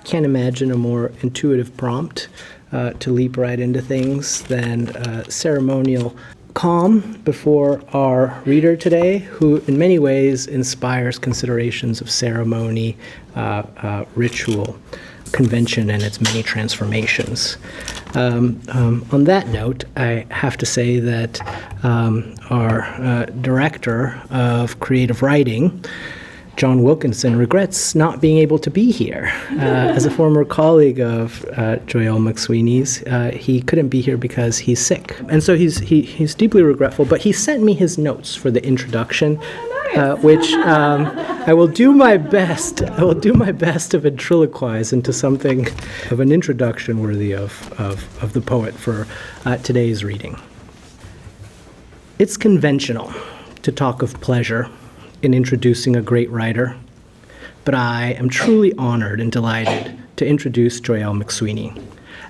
can't imagine a more intuitive prompt to leap right into things than ceremonial calm before our reader today, who in many ways inspires considerations of ceremony, ritual, convention, and its many transformations. On that note, I have to say that our director of creative writing, John Wilkinson, regrets not being able to be here. As a former colleague of Joyelle McSweeney's, he couldn't be here because he's sick. And so he's deeply regretful, but he sent me his notes for the introduction, which I will do my best to ventriloquize into something of an introduction worthy of the poet for today's reading. It's conventional to talk of pleasure in introducing a great writer, but I am truly honored and delighted to introduce Joyelle McSweeney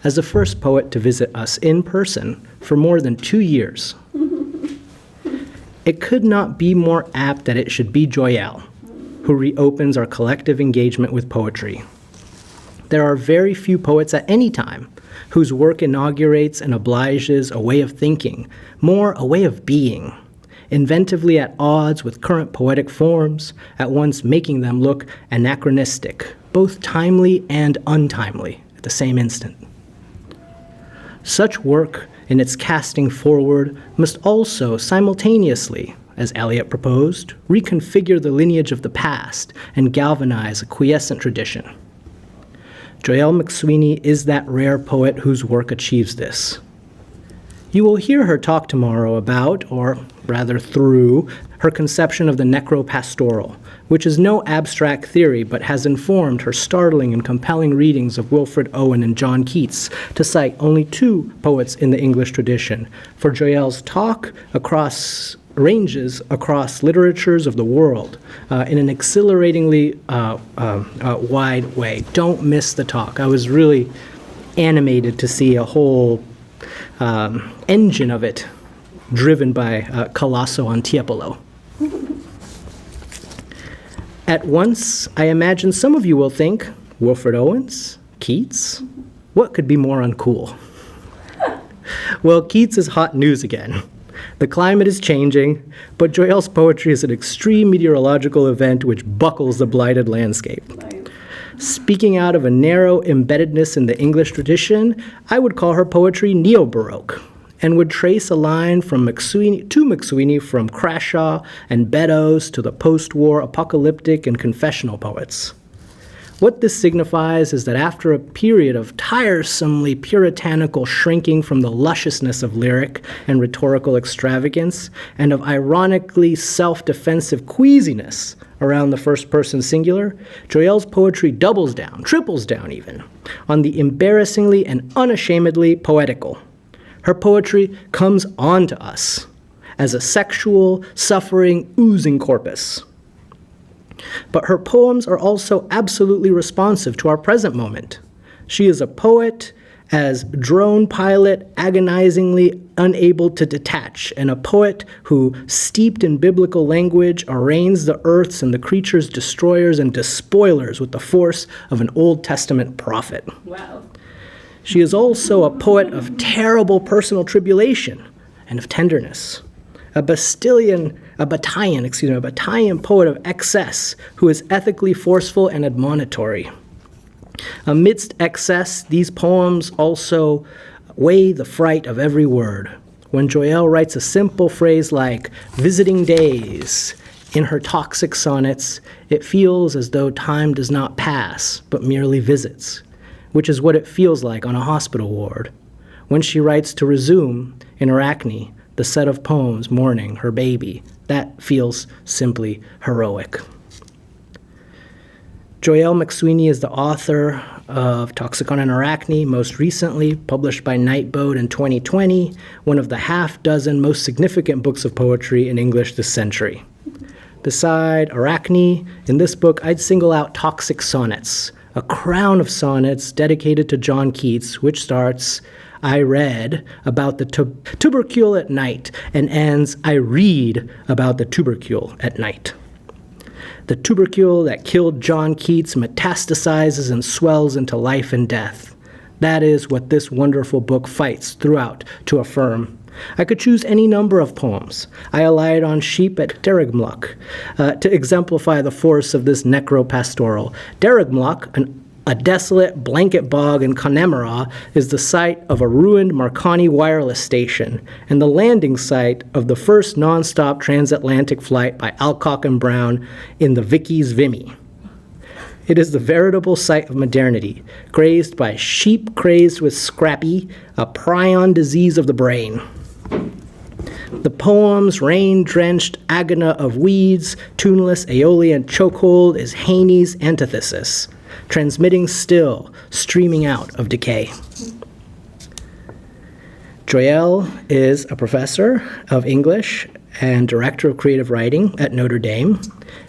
as the first poet to visit us in person for more than 2 years. It could not be more apt that it should be Joyelle who reopens our collective engagement with poetry. There are very few poets at any time whose work inaugurates and obliges a way of thinking, more a way of being, inventively at odds with current poetic forms, at once making them look anachronistic, both timely and untimely at the same instant. Such work, in its casting forward, must also simultaneously, as Eliot proposed, reconfigure the lineage of the past and galvanize a quiescent tradition. Joyelle McSweeney is that rare poet whose work achieves this. You will hear her talk tomorrow about, or rather through, her conception of the necropastoral, which is no abstract theory but has informed her startling and compelling readings of Wilfred Owen and John Keats, to cite only 2 poets in the English tradition. For Joyelle's talk ranges across literatures of the world in an exhilaratingly wide way. Don't miss the talk. I was really animated to see a whole engine of it driven by Colosso on Tiepolo. At once, I imagine some of you will think, Wilfred Owens? Keats? What could be more uncool? Well, Keats is hot news again. The climate is changing, but Joyelle's poetry is an extreme meteorological event which buckles the blighted landscape. Speaking out of a narrow embeddedness in the English tradition, I would call her poetry neo-Baroque, and would trace a line from McSweeney from Crashaw and Beddoes to the post-war apocalyptic and confessional poets. What this signifies is that after a period of tiresomely puritanical shrinking from the lusciousness of lyric and rhetorical extravagance, and of ironically self-defensive queasiness around the first-person singular, Joyelle's poetry doubles down, triples down even, on the embarrassingly and unashamedly poetical. Her poetry comes on to us as a sexual, suffering, oozing corpus. But her poems are also absolutely responsive to our present moment. She is a poet as drone pilot agonizingly unable to detach, and a poet who, steeped in biblical language, arraigns the earths and the creatures' destroyers and despoilers with the force of an Old Testament prophet. Wow. She is also a poet of terrible personal tribulation and of tenderness. A battalion poet of excess who is ethically forceful and admonitory. Amidst excess, these poems also weigh the fright of every word. When Joyelle writes a simple phrase like visiting days in her toxic sonnets, it feels as though time does not pass, but merely visits, which is what it feels like on a hospital ward. When she writes to resume in Arachne, the set of poems mourning her baby, that feels simply heroic. Joyelle McSweeney is the author of Toxicon and Arachne, most recently published by Nightboat in 2020, one of the half-dozen most significant books of poetry in English this century. Beside Arachne, in this book, I'd single out Toxic Sonnets, a crown of sonnets dedicated to John Keats, which starts, I read about the tubercule at night, and ends, I read about the tubercule at night. The tubercle that killed John Keats metastasizes and swells into life and death. That is what this wonderful book fights throughout to affirm. I could choose any number of poems. I alighted on sheep at Derrygmloch to exemplify the force of this necropastoral. Derrygmloch, a desolate blanket bog in Connemara, is the site of a ruined Marconi wireless station and the landing site of the first non-stop transatlantic flight by Alcock and Brown in the Vickys Vimy. It is the veritable site of modernity, grazed by sheep crazed with scrappy, a prion disease of the brain. The poem's rain-drenched agona of weeds, tuneless aeolian chokehold is Haney's antithesis, transmitting still, streaming out of decay. Joyelle is a professor of English and director of creative writing at Notre Dame.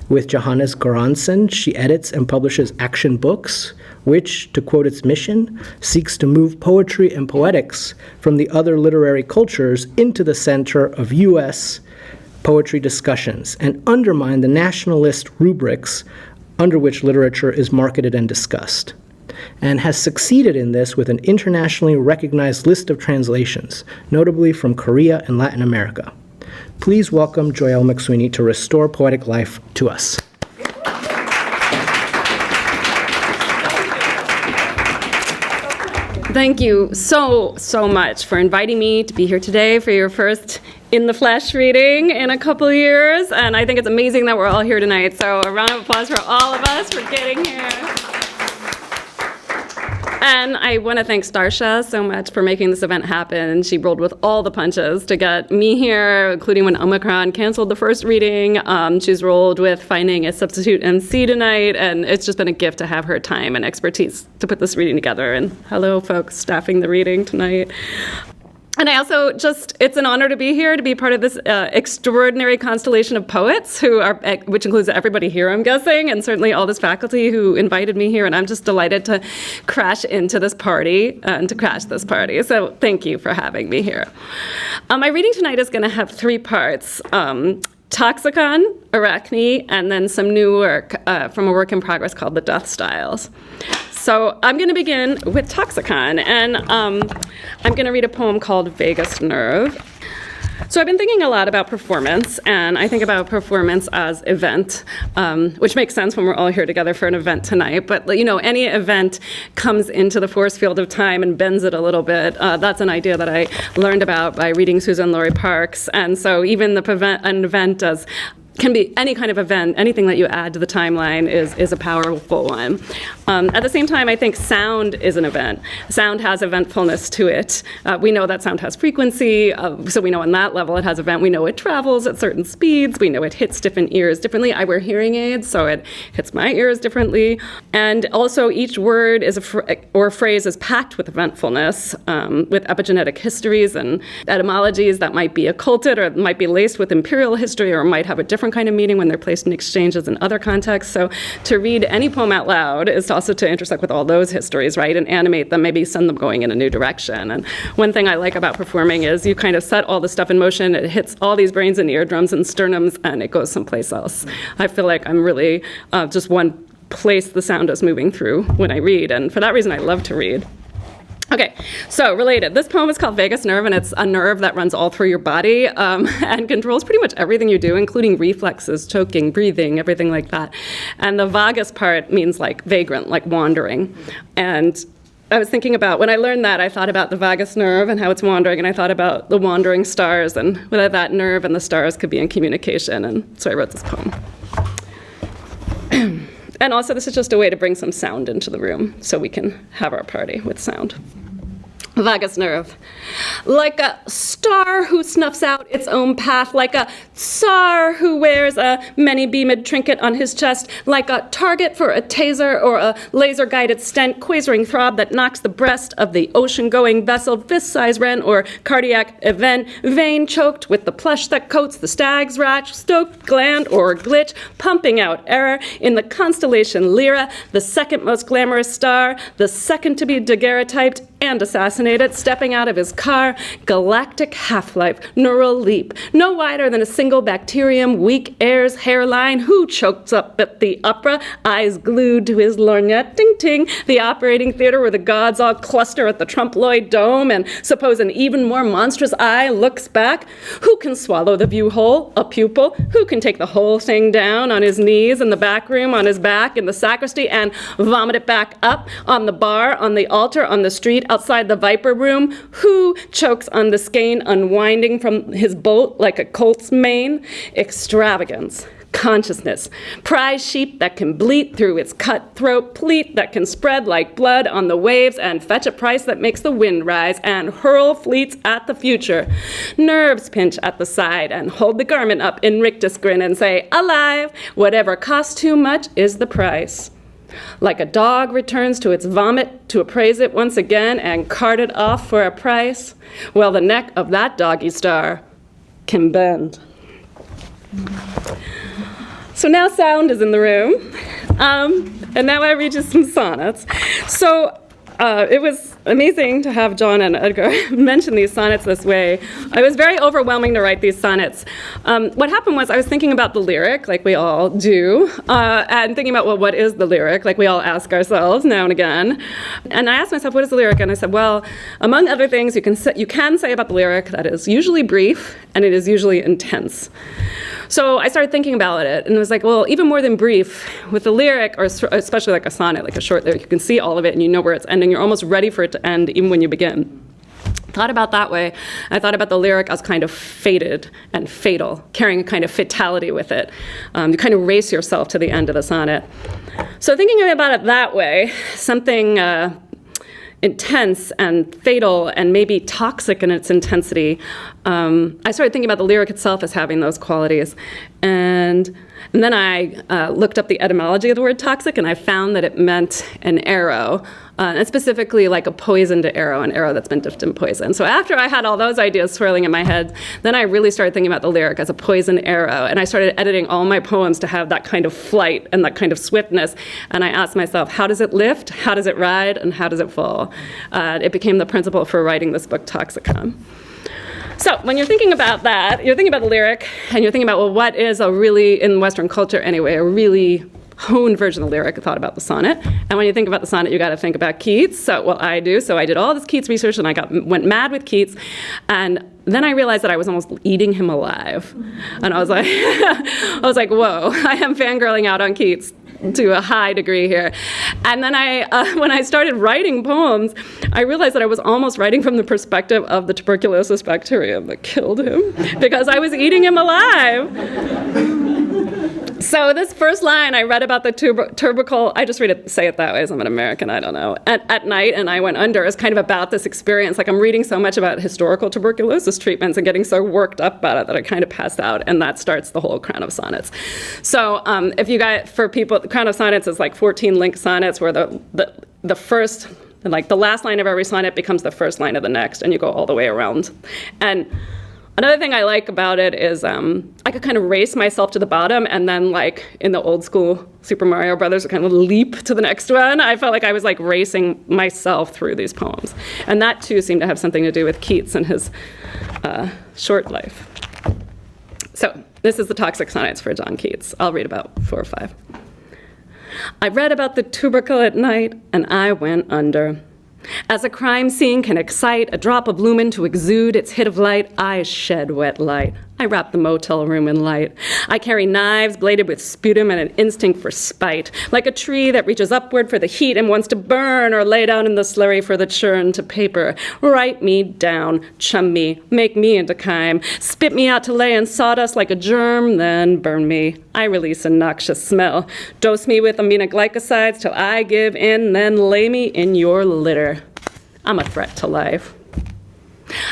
With Johannes Goransson, she edits and publishes Action Books, which, to quote its mission, seeks to move poetry and poetics from the other literary cultures into the center of U.S. poetry discussions and undermine the nationalist rubrics under which literature is marketed and discussed, and has succeeded in this with an internationally recognized list of translations, notably from Korea and Latin America. Please welcome Joyelle McSweeney to restore poetic life to us. Thank you so much for inviting me to be here today for your first in the flesh reading in a couple years. And I think it's amazing that we're all here tonight. So a round of applause for all of us for getting here. And I want to thank Starsha so much for making this event happen. She rolled with all the punches to get me here, including when Omicron canceled the first reading. She's rolled with finding a substitute MC tonight, and it's just been a gift to have her time and expertise to put this reading together. And hello, folks staffing the reading tonight. And I also it's an honor to be here, to be part of this extraordinary constellation of poets which includes everybody here, I'm guessing, and certainly all this faculty who invited me here. And I'm just delighted to crash into this party and to crash this party. So thank you for having me here. My reading tonight is going to have three parts. Toxicon, Arachne, and then some new work from a work in progress called The Death Styles. So I'm going to begin with Toxicon, and I'm going to read a poem called Vagus Nerve. So I've been thinking a lot about performance, and I think about performance as event, which makes sense when we're all here together for an event tonight. But any event comes into the force field of time and bends it a little bit. That's an idea that I learned about by reading Susan Laurie Parks. And so even an event can be any kind of event. Anything that you add to the timeline is a powerful one. At the same time, I think sound is an event. Sound has eventfulness to it. We know that sound has frequency, so we know on that level it has event. We know it travels at certain speeds. We know it hits different ears differently. I wear hearing aids, so it hits my ears differently. And also each word or phrase is packed with eventfulness, with epigenetic histories and etymologies that might be occulted or might be laced with imperial history or might have a different kind of meaning when they're placed in exchanges in other contexts. So to read any poem out loud is also to intersect with all those histories, right, and animate them, maybe send them going in a new direction. And one thing I like about performing is you kind of set all the stuff in motion, it hits all these brains and eardrums and sternums, and it goes someplace else. I feel like I'm really just one place the sound is moving through when I read, and for that reason I love to read. Okay, so related. This poem is called Vagus Nerve, and it's a nerve that runs all through your body and controls pretty much everything you do, including reflexes, choking, breathing, everything like that. And the vagus part means like vagrant, like wandering. And I was thinking about, when I learned that, I thought about the vagus nerve and how it's wandering, and I thought about the wandering stars and whether that nerve and the stars could be in communication, and so I wrote this poem. And also, this is just a way to bring some sound into the room so we can have our party with sound. Vagus nerve. Like a star who snuffs out its own path, like a tsar who wears a many-beamed trinket on his chest, like a target for a taser or a laser-guided stent, quasering throb that knocks the breast of the ocean-going vessel, fist-size wren or cardiac event, vein choked with the plush that coats the stag's ratch, stoked gland or glitch, pumping out error in the constellation Lyra, the second most glamorous star, the second to be daguerreotyped, and assassinated, stepping out of his car, galactic half-life, neural leap, no wider than a single bacterium, weak air's hairline, who chokes up at the opera, eyes glued to his lorgnette, ting-ting, the operating theater where the gods all cluster at the Trompe-l'oeil dome, and suppose an even more monstrous eye looks back. Who can swallow the view hole, a pupil? Who can take the whole thing down on his knees in the back room, on his back in the sacristy, and vomit it back up on the bar, on the altar, on the street, outside the viper room? Who chokes on the skein unwinding from his bolt like a colt's mane? Extravagance. Consciousness, prize sheep that can bleat through its cutthroat pleat, that can spread like blood on the waves and fetch a price that makes the wind rise and hurl fleets at the future. Nerves pinch at the side and hold the garment up in rictus grin and say, alive, whatever costs too much is the price. Like a dog returns to its vomit to appraise it once again and cart it off for a price, well, the neck of that doggy star can bend. So now sound is in the room, and now I read you some sonnets. So it was amazing to have John and Edgar mention these sonnets this way. It was very overwhelming to write these sonnets. What happened was I was thinking about the lyric, like we all do, and thinking about, well, what is the lyric, like we all ask ourselves now and again. And I asked myself, what is the lyric? And I said, well, among other things you can say about the lyric that is usually brief and it is usually intense. So I started thinking about it, and it was like, well, even more than brief, with the lyric, or especially like a sonnet, like a short lyric, you can see all of it and you know where it's ending. You're almost ready for it to end even when you begin. Thought about that way. I thought about the lyric as kind of fated and fatal, carrying a kind of fatality with it. You kind of race yourself to the end of the sonnet. So thinking about it that way, something intense and fatal and maybe toxic in its intensity, I started thinking about the lyric itself as having those qualities. And then I looked up the etymology of the word toxic, and I found that it meant an arrow, and specifically like a poisoned arrow, an arrow that's been dipped in poison. So after I had all those ideas swirling in my head, then I really started thinking about the lyric as a poisoned arrow, and I started editing all my poems to have that kind of flight and that kind of swiftness. And I asked myself, how does it lift, how does it ride, and how does it fall? It became the principle for writing this book, Toxicon. So when you're thinking about that, you're thinking about the lyric, and you're thinking about, well, what is a really, in Western culture anyway, a really honed version of the lyric. I thought about the sonnet. And when you think about the sonnet, you got to think about Keats. So, well, I do. So I did all this Keats research, and I went mad with Keats. And then I realized that I was almost eating him alive. And I was like, whoa, I am fangirling out on Keats to a high degree here. And then when I started writing poems, I realized that I was almost writing from the perspective of the tuberculosis bacterium that killed him, because I was eating him alive. So this first line, I read about the tubercle, I just say it that way as I'm an American, I don't know, at night, and I went under, is kind of about this experience. Like, I'm reading so much about historical tuberculosis treatments and getting so worked up about it that I kind of passed out, and that starts the whole Crown of Sonnets. So if you guys, for people, the Crown of Sonnets is like 14 linked sonnets where the first, like the last line of every sonnet becomes the first line of the next, and you go all the way around. And another thing I like about it is I could kind of race myself to the bottom, and then, like in the old school Super Mario Brothers, kind of leap to the next one. I felt like I was like racing myself through these poems. And that too seemed to have something to do with Keats and his short life. So this is the Toxic Sonnets for John Keats. I'll read about 4 or 5. I read about the tubercle at night, and I went under. As a crime scene can excite a drop of lumen to exude its hit of light, I shed wet light. I wrap the motel room in light. I carry knives bladed with sputum and an instinct for spite, like a tree that reaches upward for the heat and wants to burn, or lay down in the slurry for the churn to paper. Write me down, chum me, make me into chyme, spit me out to lay in sawdust like a germ, then burn me. I release a noxious smell. Dose me with aminoglycosides till I give in, then lay me in your litter. I'm a threat to life.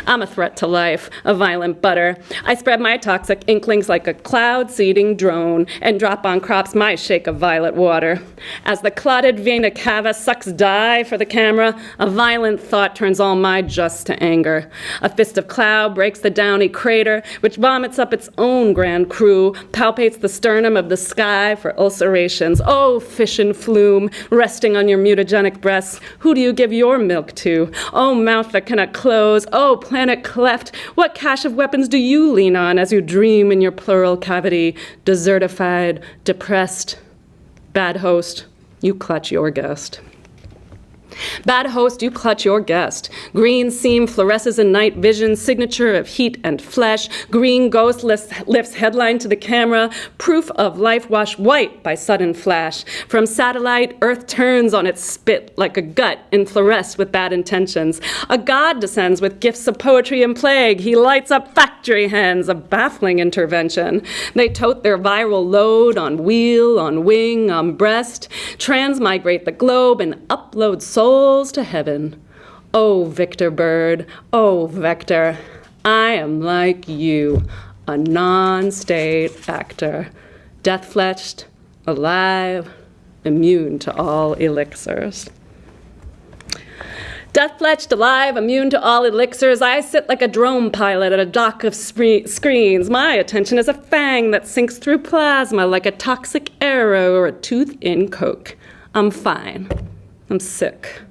I'm a threat to life, a violent butter. I spread my toxic inklings like a cloud-seeding drone and drop on crops my shake of violet water. As the clotted vena cava sucks dye for the camera, a violent thought turns all my just to anger. A fist of cloud breaks the downy crater, which vomits up its own grand crew, palpates the sternum of the sky for ulcerations. Oh, fish in flume, resting on your mutagenic breasts, who do you give your milk to? Oh, mouth that cannot close, oh, planet cleft, what cache of weapons do you lean on as you dream in your pleural cavity, desertified, depressed? Bad host, you clutch your guest. Bad host, you clutch your guest. Green seam fluoresces in night vision, signature of heat and flesh. Green ghost lifts headline to the camera, proof of life washed white by sudden flash. From satellite, Earth turns on its spit like a gut and fluoresced with bad intentions. A god descends with gifts of poetry and plague. He lights up factory hands, a baffling intervention. They tote their viral load on wheel, on wing, on breast, transmigrate the globe and upload souls to heaven. Oh, Victor Bird, oh, Vector, I am like you, a non-state actor, death-fletched, alive, immune to all elixirs. Death-fletched, alive, immune to all elixirs, I sit like a drone pilot at a dock of screens. My attention is a fang that sinks through plasma like a toxic arrow or a tooth in coke. I'm fine. I'm sick.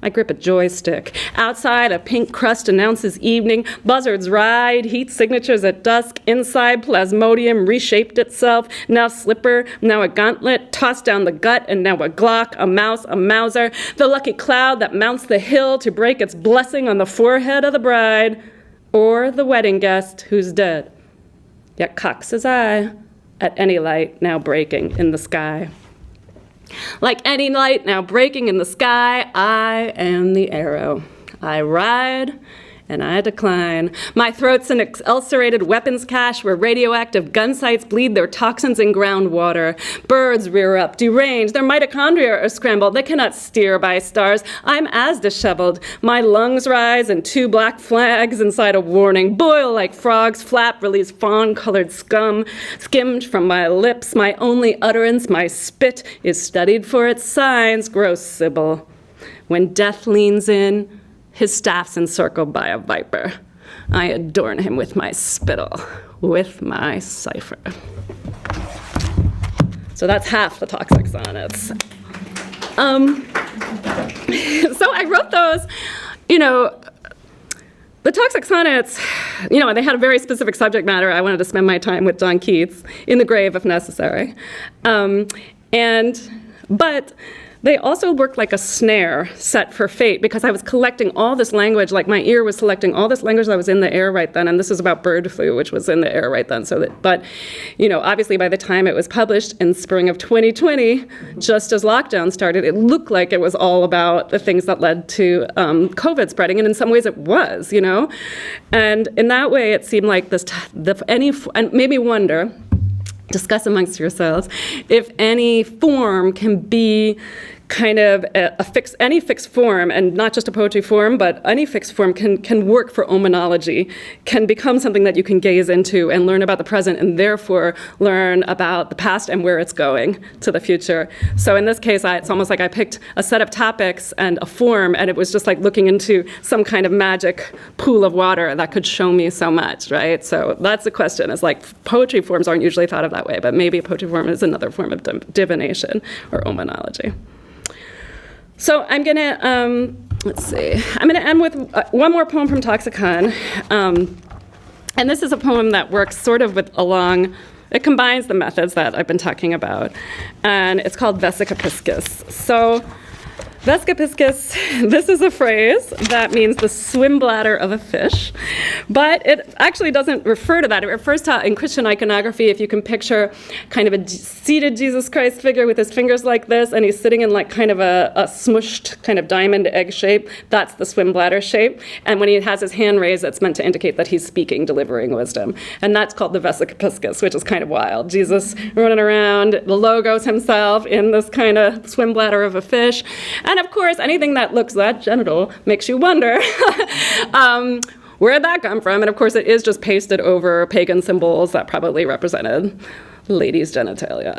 I grip a joystick. Outside, a pink crust announces evening. Buzzards ride, heat signatures at dusk. Inside, plasmodium reshaped itself. Now slipper, now a gauntlet, tossed down the gut, and now a Glock, a mouse, a Mauser. The lucky cloud that mounts the hill to break its blessing on the forehead of the bride, or the wedding guest who's dead. Yet cocks his eye at any light now breaking in the sky. Like any light now breaking in the sky, I am the arrow. I ride and I decline. My throat's an ulcerated weapons cache where radioactive gun sites bleed their toxins in groundwater. Birds rear up, deranged. Their mitochondria are scrambled. They cannot steer by stars. I'm as disheveled. My lungs rise and two black flags inside a warning. Boil like frogs, flap, release fawn-colored scum. Skimmed from my lips, my only utterance, my spit, is studied for its signs, gross Sybil. When death leans in, his staff's encircled by a viper. I adorn him with my spittle, with my cipher. So that's half the toxic sonnets. So I wrote those, the toxic sonnets, they had a very specific subject matter. I wanted to spend my time with John Keats, in the grave if necessary. But they also worked like a snare set for fate because I was collecting all this language, like my ear was selecting all this language that was in the air right then, and this is about bird flu, which was in the air right then. But obviously by the time it was published in spring of 2020, just as lockdown started, it looked like it was all about the things that led to COVID spreading, and in some ways it was, And in that way, it seemed like and made me wonder, discuss amongst yourselves, if any form can be kind of any fixed form, and not just a poetry form, but any fixed form can work for omenology, can become something that you can gaze into and learn about the present, and therefore learn about the past and where it's going to the future. So in this case, it's almost like I picked a set of topics and a form, and it was just like looking into some kind of magic pool of water that could show me so much, right? So that's the question. It's like poetry forms aren't usually thought of that way, but maybe a poetry form is another form of divination or omenology. So I'm going to, I'm going to end with one more poem from Toxicon. And this is a poem that works sort of it combines the methods that I've been talking about. And it's called Vesap piscus. So Vesap piscus, this is a phrase that means the swim bladder of a fish, but it actually doesn't refer to that. It refers to, in Christian iconography, if you can picture kind of a seated Jesus Christ figure with his fingers like this, and he's sitting in like kind of a smushed kind of diamond egg shape, that's the swim bladder shape. And when he has his hand raised, it's meant to indicate that he's speaking, delivering wisdom. And that's called the Vesap piscus, which is kind of wild. Jesus running around, the logos himself in this kind of swim bladder of a fish. And of course, anything that looks that genital makes you wonder Where'd that come from? And of course, it is just pasted over pagan symbols that probably represented ladies' genitalia,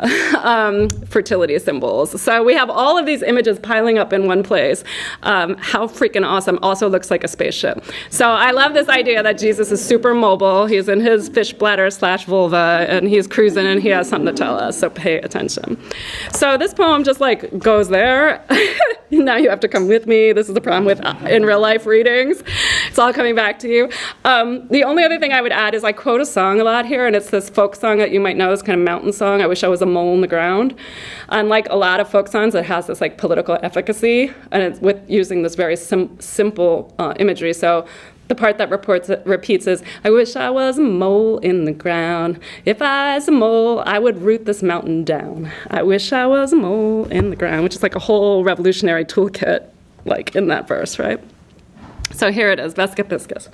fertility symbols. So we have all of these images piling up in one place. How freaking awesome. Also looks like a spaceship. So I love this idea that Jesus is super mobile. He's in his fish bladder / vulva, and he's cruising, and he has something to tell us, so pay attention. So this poem just like goes there. Now you have to come with me. This is the problem with in real life readings. It's all coming back to you. The only other thing I would add is I quote a song a lot here, and it's this folk song that you might know, this kind of mountain song, I Wish I Was a Mole in the Ground. Unlike a lot of folk songs, it has this like political efficacy, and it's with using this very simple imagery. So the part that repeats is, I wish I was a mole in the ground. If I was a mole, I would root this mountain down. I wish I was a mole in the ground, which is like a whole revolutionary toolkit, like in that verse, right? So here it is, Vesca piscus.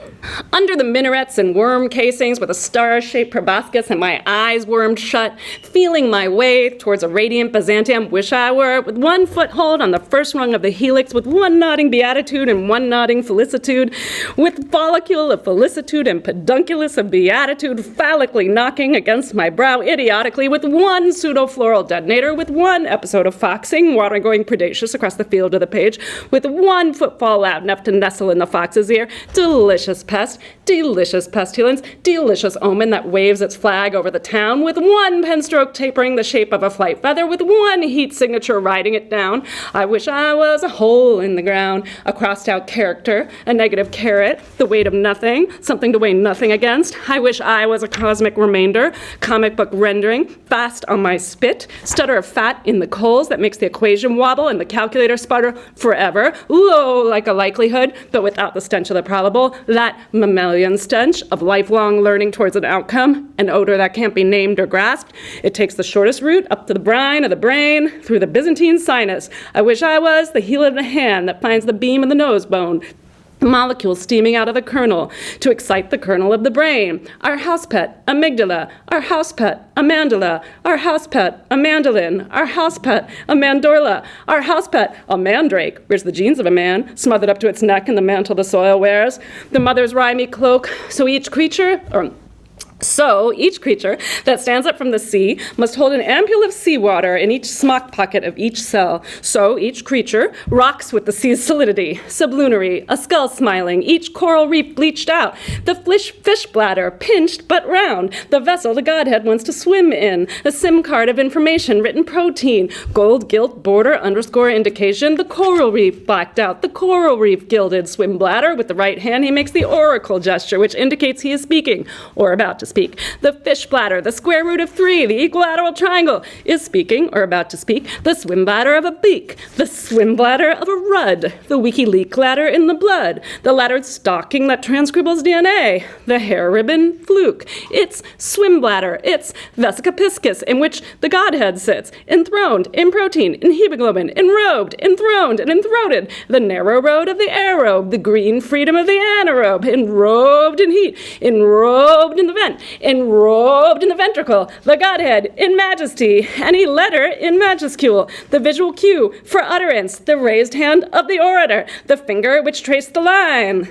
Under the minarets and worm casings with a star-shaped proboscis and my eyes wormed shut, feeling my way towards a radiant Byzantium, wish I were, with one foothold on the first rung of the helix, with one nodding beatitude and one nodding felicitude, with follicule of felicitude and pedunculus of beatitude phallically knocking against my brow idiotically, with one pseudo-floral detonator, with one episode of foxing, water going predacious across the field of the page, with one footfall loud enough to nestle in the fox's ear, delicious pest, delicious pestilence, delicious omen that waves its flag over the town, with one penstroke tapering the shape of a flight feather, with one heat signature riding it down. I wish I was a hole in the ground, a crossed out character, a negative caret, the weight of nothing, something to weigh nothing against. I wish I was a cosmic remainder, comic book rendering, fast on my spit, stutter of fat in the coals that makes the equation wobble and the calculator sputter forever, low like a likelihood, but without the stench of the probable, that mammalian stench of lifelong learning towards an outcome, an odor that can't be named or grasped. It takes the shortest route up to the brine of the brain, through the Byzantine sinus. I wish I was the heel of the hand that finds the beam of the nose bone, molecules steaming out of the kernel to excite the kernel of the brain. Our house pet, amygdala. Our house pet, a mandala. Our house pet, a mandolin. Our house pet, a mandorla. Our house pet, a mandrake. Where's the genes of a man, smothered up to its neck in the mantle the soil wears? The mother's rhymy cloak. So each creature that stands up from the sea must hold an ampule of seawater in each smock pocket of each cell. So each creature rocks with the sea's solidity, sublunary, a skull smiling, each coral reef bleached out, the fish bladder pinched but round, the vessel the godhead wants to swim in, a SIM card of information, written protein, gold gilt border underscore indication, the coral reef blacked out, the coral reef gilded swim bladder. With the right hand he makes the oracle gesture, which indicates he is speaking or about to speak. The fish bladder, the square root of 3, the equilateral triangle, is speaking or about to speak. The swim bladder of a beak, the swim bladder of a rudd, the WikiLeaks ladder in the blood, the laddered stocking that transcribbles DNA, the hair ribbon fluke. It's swim bladder, it's Vesca piscus, in which the godhead sits, enthroned in protein, in hemoglobin, enrobed, enthroned, and enthroated, the narrow road of the aerobe, the green freedom of the anaerobe, enrobed in heat, enrobed in the vent, enrobed in the ventricle, the godhead in majesty, any letter in majuscule, the visual cue for utterance, the raised hand of the orator, the finger which traced the line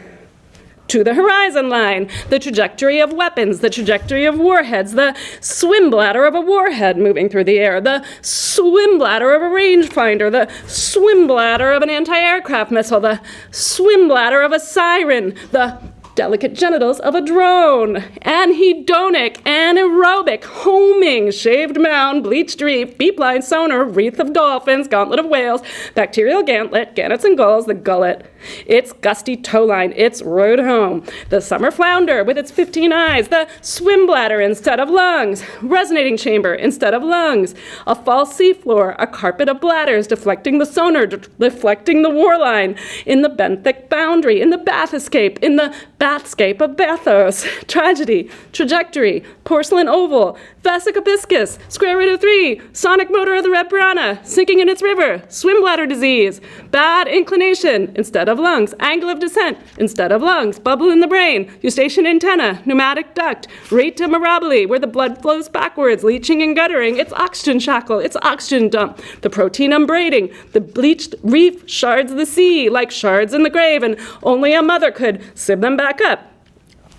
to the horizon line, the trajectory of weapons, the trajectory of warheads, the swim bladder of a warhead moving through the air, the swim bladder of a rangefinder, the swim bladder of an anti-aircraft missile, the swim bladder of a siren, the delicate genitals of a drone, anhedonic, anaerobic, homing, shaved mound, bleached reef, beep-line sonar, wreath of dolphins, gauntlet of whales, bacterial gantlet, gannets and gulls, the gullet, its gusty toe line, its road home, the summer flounder with its 15 eyes, the swim bladder instead of lungs, resonating chamber instead of lungs, a false seafloor, a carpet of bladders deflecting the sonar, deflecting the war line, in the benthic boundary, in the bath escape, in the bathscape of bathos, tragedy, trajectory, porcelain oval, Vesca piscus, square root of 3, sonic motor of the red piranha, sinking in its river, swim bladder disease, bad inclination instead of lungs, angle of descent instead of lungs, bubble in the brain, eustachian antenna, pneumatic duct, rata mirabile, where the blood flows backwards, leaching and guttering, its oxygen shackle, its oxygen dump, the protein umbraiding, the bleached reef shards of the sea, like shards in the grave, and only a mother could sieve them back up.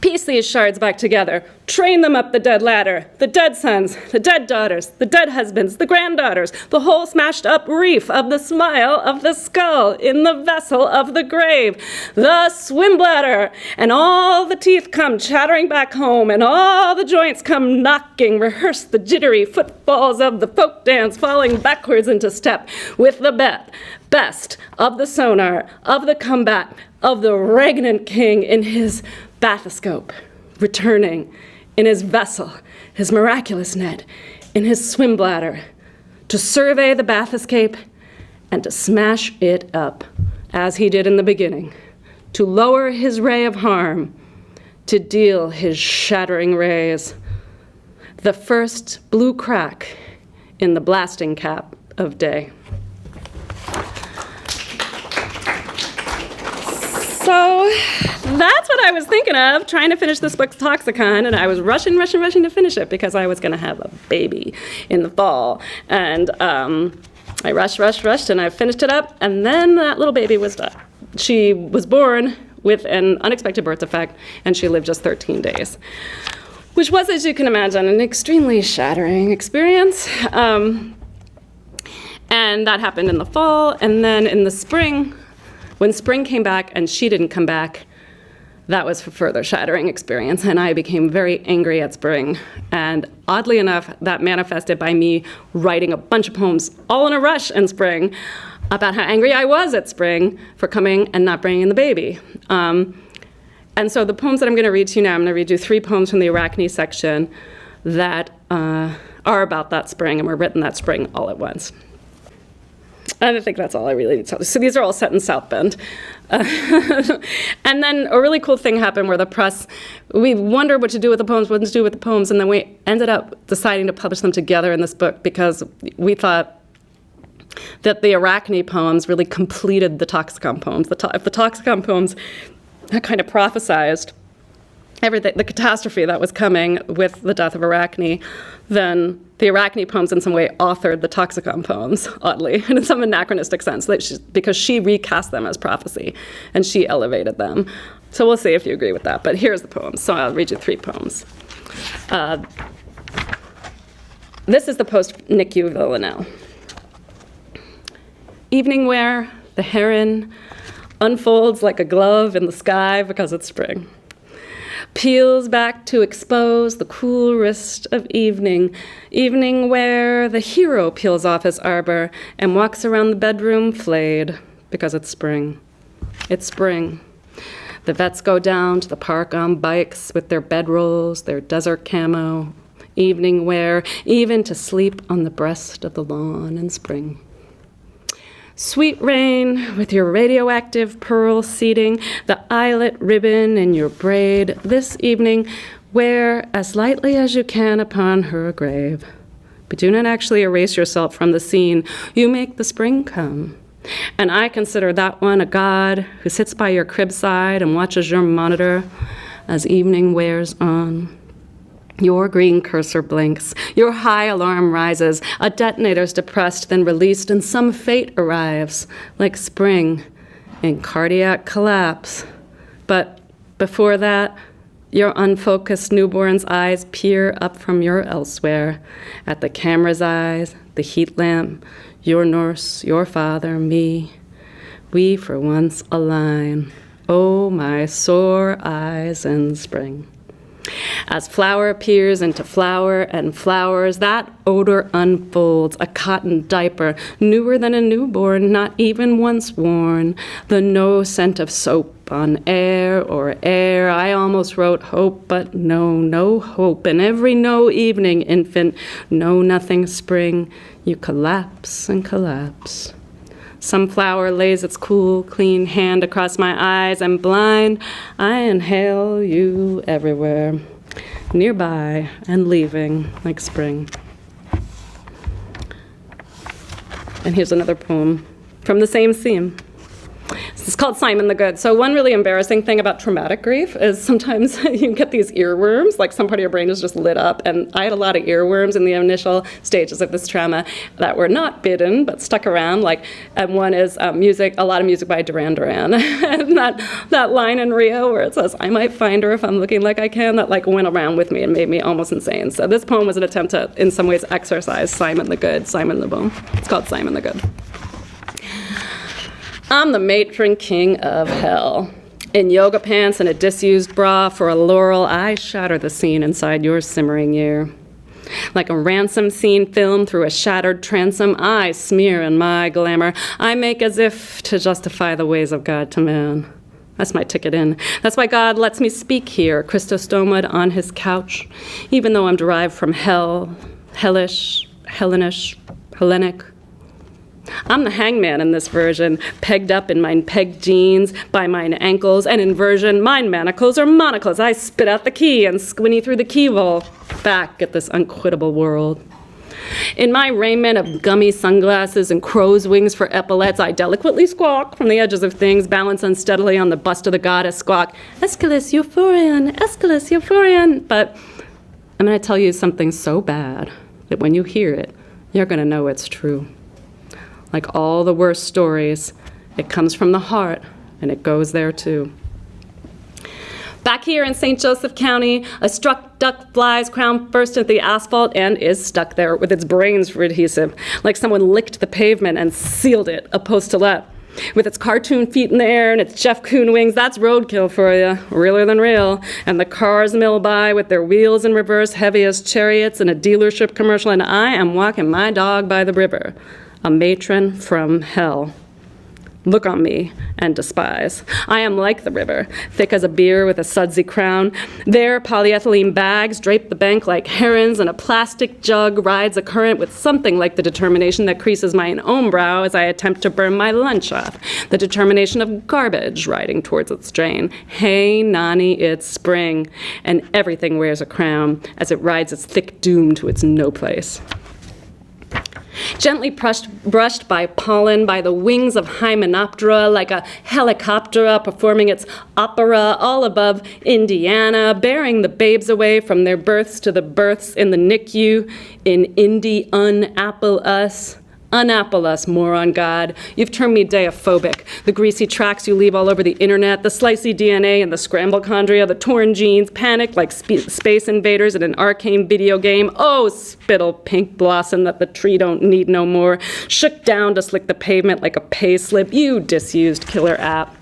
Piece these shards back together. Train them up the dead ladder. The dead sons, the dead daughters, the dead husbands, the granddaughters, the whole smashed up reef of the smile of the skull in the vessel of the grave. The swim bladder. And all the teeth come chattering back home, and all the joints come knocking. Rehearse the jittery footfalls of the folk dance, falling backwards into step with the best of the sonar, of the combat, of the regnant king in his bathoscope, returning in his vessel, his miraculous net, in his swim bladder, to survey the bath escape and to smash it up, as he did in the beginning, to lower his ray of harm, to deal his shattering rays, the first blue crack in the blasting cap of day. So that's what I was thinking of, trying to finish this book, Toxicon, and I was rushing to finish it because I was going to have a baby in the fall. And I rushed, and I finished it up, and then that little baby was done. She was born with an unexpected birth defect, and she lived just 13 days, which was, as you can imagine, an extremely shattering experience. And that happened in the fall, and then in the spring, when spring came back and she didn't come back, that was a further shattering experience, and I became very angry at spring. And oddly enough, that manifested by me writing a bunch of poems all in a rush in spring about how angry I was at spring for coming and not bringing the baby. And so the poems that I'm going to read to you now, I'm going to read you 3 poems from the Arachne section that are about that spring and were written that spring all at once. And I think that's all I really need to tell you. So these are all set in South Bend. And then a really cool thing happened where the press, we wondered what to do with the poems, what to do with the poems, and then we ended up deciding to publish them together in this book because we thought that the Arachne poems really completed the toxicon poems. If the toxicon poems had kind of prophesized everything, the catastrophe that was coming with the death of Arachne, then the Arachne poems in some way authored the toxicon poems, oddly, and in some anachronistic sense, because she recast them as prophecy, and she elevated them. So we'll see if you agree with that, but here's the poems. So I'll read you 3 poems. This is the post-NICU villanelle. Evening wear, the heron unfolds like a glove in the sky because it's spring. Peels back to expose the cool wrist of evening. Evening where the hero peels off his arbor and walks around the bedroom flayed because it's spring. It's spring. The vets go down to the park on bikes with their bedrolls, their desert camo. Evening wear, even to sleep on the breast of the lawn in spring. Sweet rain with your radioactive pearl seeding, the eyelet ribbon in your braid. This evening, wear as lightly as you can upon her grave. But do not actually erase yourself from the scene. You make the spring come. And I consider that one a god who sits by your crib side and watches your monitor as evening wears on. Your green cursor blinks, your high alarm rises, a detonator's depressed, then released, and some fate arrives, like spring, in cardiac collapse. But before that, your unfocused newborn's eyes peer up from your elsewhere, at the camera's eyes, the heat lamp, your nurse, your father, me. We for once align. Oh, my sore eyes in spring. As flower appears into flower and flowers, that odor unfolds, a cotton diaper, newer than a newborn, not even once worn. The no scent of soap on air or air. I almost wrote hope, but no hope. And every no evening, infant, no nothing spring, you collapse and collapse. Some flower lays its cool, clean hand across my eyes, and blind, I inhale you everywhere, nearby and leaving like spring. And here's another poem from the same theme. It's called Simon the Good. So one really embarrassing thing about traumatic grief is sometimes you get these earworms, like some part of your brain is just lit up. And I had a lot of earworms in the initial stages of this trauma that were not bitten, but stuck around. And one is music, a lot of music by Duran Duran. And that line in Rio where it says, I might find her if I'm looking like I can, that went around with me and made me almost insane. So this poem was an attempt to, in some ways, exercise Simon the Good, Simon the Boom. It's called Simon the Good. I'm the matron king of hell. In yoga pants and a disused bra for a laurel, I shatter the scene inside your simmering ear. Like a ransom scene filmed through a shattered transom, I smear in my glamour. I make as if to justify the ways of God to man. That's my ticket in. That's why God lets me speak here, Christostomed on his couch, even though I'm derived from hell, hellish, Hellenish, Hellenic. I'm the hangman in this version, pegged up in mine pegged jeans by mine ankles, and in version, mine manacles are monocles. I spit out the key and squinty through the keyhole, back at this unquittable world. In my raiment of gummy sunglasses and crow's wings for epaulets, I delicately squawk from the edges of things, balance unsteadily on the bust of the goddess, squawk, Aeschylus, Euphorion, Aeschylus, Euphorion. But I'm going to tell you something so bad that when you hear it, you're going to know it's true. Like all the worst stories, it comes from the heart, and it goes there too. Back here in St. Joseph County, a struck duck flies crown first at the asphalt and is stuck there with its brains for adhesive, like someone licked the pavement and sealed it, a post-to-let. With its cartoon feet in the air and its Jeff Koon wings, that's roadkill for you, realer than real. And the cars mill by with their wheels in reverse, heavy as chariots in a dealership commercial, and I am walking my dog by the river. A matron from hell. Look on me and despise. I am like the river, thick as a beer with a sudsy crown. There, polyethylene bags drape the bank like herons, and a plastic jug rides a current with something like the determination that creases mine own brow as I attempt to burn my lunch off. The determination of garbage riding towards its drain. Hey, Nani, it's spring, and everything wears a crown as it rides its thick doom to its no place. Gently brushed by pollen, by the wings of Hymenoptera, like a helicoptera performing its opera all above Indiana, bearing the babes away from their births to the births in the NICU, in Indy, unapple us. Unapple us, moron God. You've turned me deophobic. The greasy tracks you leave all over the internet, the slicey DNA and the scramblechondria, the torn genes, panicked like space invaders in an arcane video game. Oh, spittle pink blossom that the tree don't need no more. Shook down to slick the pavement like a pay slip. You disused killer app.